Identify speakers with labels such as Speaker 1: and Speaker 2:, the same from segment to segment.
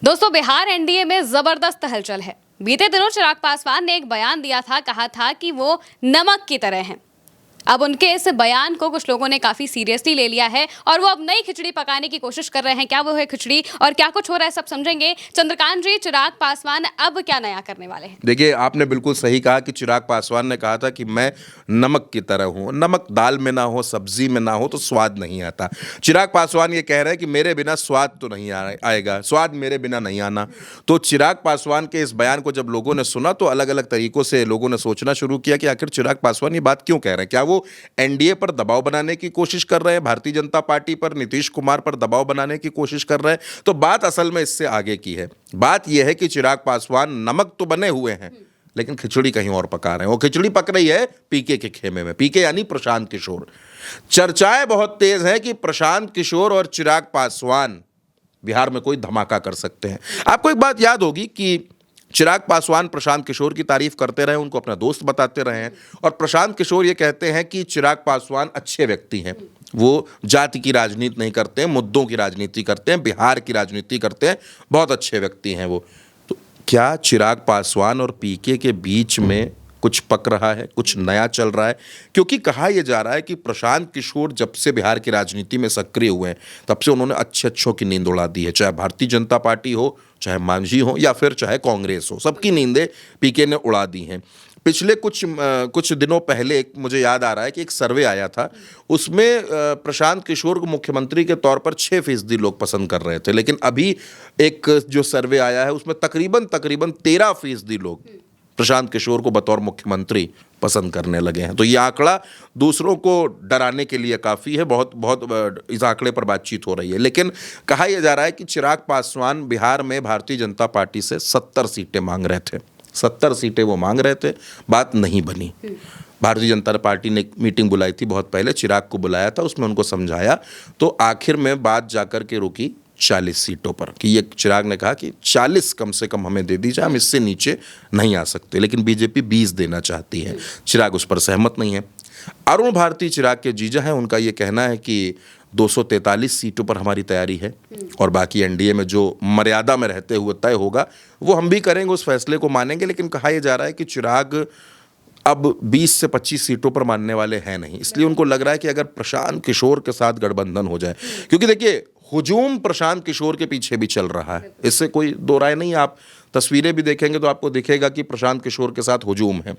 Speaker 1: दोस्तों, बिहार एनडीए में जबरदस्त हलचल है। बीते दिनों चिराग पासवान ने एक बयान दिया था, कहा था कि वो नमक की तरह हैं। अब उनके इस बयान को कुछ लोगों ने काफी सीरियसली ले लिया है और वो अब नई खिचड़ी पकाने की कोशिश कर रहे हैं। क्या वो है खिचड़ी और क्या कुछ हो रहा है, सब समझेंगे। चंद्रकांत जी, चिराग पासवान अब क्या नया करने वाले हैं?
Speaker 2: देखिए, आपने बिल्कुल सही कहा कि चिराग पासवान ने कहा था कि मैं नमक की तरह हूं। नमक दाल में ना हो, सब्जी में ना हो तो स्वाद नहीं आता। चिराग पासवान ये कह रहे हैं कि मेरे बिना स्वाद तो नहीं आएगा, स्वाद मेरे बिना नहीं आना। तो चिराग पासवान के इस बयान को जब लोगों ने सुना तो अलग अलग तरीकों से लोगों ने सोचना शुरू किया कि आखिर चिराग पासवान ये बात क्यों कह रहे हैं। क्या वो एनडीए पर दबाव बनाने की कोशिश कर रहे हैं, भारतीय जनता पार्टी पर, नीतीश कुमार पर दबाव बनाने की कोशिश कर रहे हैं? तो बात असल में इससे आगे की है। बात यह है कि चिराग पासवान नमक तो बने हुए हैं लेकिन खिचड़ी कहीं और पका रहे हैं। वो खिचड़ी पक रही है पीके के खेमे में। पीके यानी प्रशांत किशोर। चर्चाएं बहुत तेज हैं कि प्रशांत किशोर और चिराग पासवान बिहार में कोई धमाका कर सकते हैं। आपको एक बात याद होगी कि चिराग पासवान प्रशांत किशोर की तारीफ करते रहे, उनको अपना दोस्त बताते रहे हैं। और प्रशांत किशोर ये कहते हैं कि चिराग पासवान अच्छे व्यक्ति हैं। वो जाति की राजनीति नहीं करते हैं, मुद्दों की राजनीति करते हैं, बिहार की राजनीति करते हैं, बहुत अच्छे व्यक्ति हैं वो। तो क्या चिराग पासवान और पीके के बीच में कुछ पक रहा है, कुछ नया चल रहा है? क्योंकि कहा यह जा रहा है कि प्रशांत किशोर जब से बिहार की राजनीति में सक्रिय हुए हैं तब से उन्होंने अच्छों की नींद उड़ा दी है। चाहे भारतीय जनता पार्टी हो, चाहे मांझी हो या फिर चाहे कांग्रेस हो, सबकी नींदें पीके ने उड़ा दी हैं। पिछले कुछ दिनों पहले मुझे याद आ रहा है कि एक सर्वे आया था, उसमें प्रशांत किशोर को मुख्यमंत्री के तौर पर 6% लोग पसंद कर रहे थे। लेकिन अभी एक जो सर्वे आया है उसमें तकरीबन 13% लोग प्रशांत किशोर को बतौर मुख्यमंत्री पसंद करने लगे हैं। तो ये आंकड़ा दूसरों को डराने के लिए काफ़ी है। बहुत इस आंकड़े पर बातचीत हो रही है। लेकिन कहा यह जा रहा है कि चिराग पासवान बिहार में भारतीय जनता पार्टी से 70 सीटें मांग रहे थे। 70 सीटें वो मांग रहे थे, बात नहीं बनी। भारतीय जनता पार्टी ने मीटिंग बुलाई थी बहुत पहले, चिराग को बुलाया था, उसमें उनको समझाया, तो आखिर में बात जाकर के रुकी 40 सीटों पर कि ये चिराग ने कहा कि 40 कम से कम हमें दे दीजिए, हम इससे नीचे नहीं आ सकते। लेकिन बीजेपी 20 देना चाहती है। चिराग उस पर सहमत नहीं है। अरुण भारती चिराग के जीजा हैं, उनका ये कहना है कि 243 सीटों पर हमारी तैयारी है और बाकी एनडीए में जो मर्यादा में रहते हुए तय होगा वो हम भी करेंगे, उस फैसले को मानेंगे। लेकिन कहा यह जा रहा है कि चिराग अब 20 से 25 सीटों पर मानने वाले हैं नहीं। इसलिए उनको लग रहा है कि अगर प्रशांत किशोर के साथ गठबंधन हो जाए, क्योंकि देखिए हुजूम प्रशांत किशोर के पीछे भी चल रहा है, इससे कोई दो राय नहीं। आप तस्वीरें भी देखेंगे तो आपको दिखेगा कि प्रशांत किशोर के साथ हुजूम है।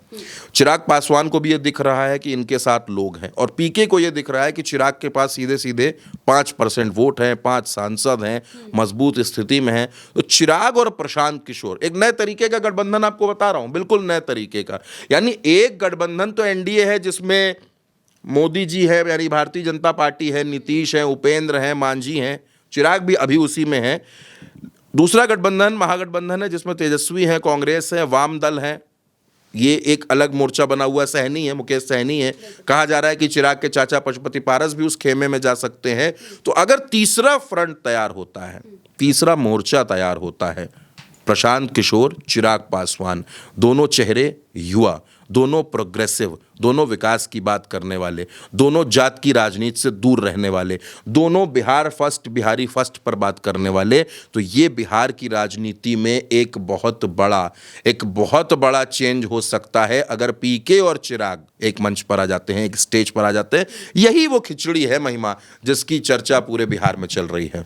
Speaker 2: चिराग पासवान को भी ये दिख रहा है कि इनके साथ लोग हैं, और पीके को ये दिख रहा है कि चिराग के पास सीधे सीधे 5% वोट हैं, 5 सांसद हैं, मजबूत स्थिति में हैं। तो चिराग और प्रशांत किशोर एक नए तरीके का गठबंधन, आपको बता रहा हूं, बिल्कुल नए तरीके का। यानी एक गठबंधन तो एनडीए है जिसमें मोदी जी है, यानी भारतीय जनता पार्टी है, नीतीश है, उपेंद्र हैं, मांझी हैं, चिराग भी अभी उसी में है। दूसरा गठबंधन महागठबंधन है जिसमें तेजस्वी है, कांग्रेस है, वाम दल है। ये एक अलग मोर्चा बना हुआ है, सहनी है, मुकेश सहनी है। कहा जा रहा है कि चिराग के चाचा पशुपति पारस भी उस खेमे में जा सकते हैं। तो अगर तीसरा फ्रंट तैयार होता है, तीसरा मोर्चा तैयार होता है, प्रशांत किशोर, चिराग पासवान, दोनों चेहरे युवा, दोनों प्रोग्रेसिव, दोनों विकास की बात करने वाले, दोनों जात की राजनीति से दूर रहने वाले, दोनों बिहार फर्स्ट, बिहारी फर्स्ट पर बात करने वाले, तो ये बिहार की राजनीति में एक बहुत बड़ा चेंज हो सकता है अगर पीके और चिराग एक मंच पर आ जाते हैं, एक स्टेज पर आ जाते हैं। यही वो खिचड़ी है महिमा जिसकी चर्चा पूरे बिहार में चल रही है।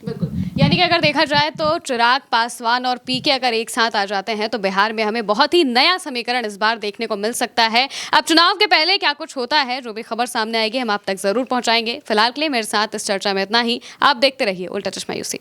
Speaker 1: यानी कि अगर देखा जाए तो चिराग पासवान और पीके अगर एक साथ आ जाते हैं तो बिहार में हमें बहुत ही नया समीकरण इस बार देखने को मिल सकता है। अब चुनाव के पहले क्या कुछ होता है, जो भी खबर सामने आएगी हम आप तक जरूर पहुंचाएंगे। फिलहाल के लिए मेरे साथ इस चर्चा में इतना ही। आप देखते रहिए उल्टा चश्मा यूसी।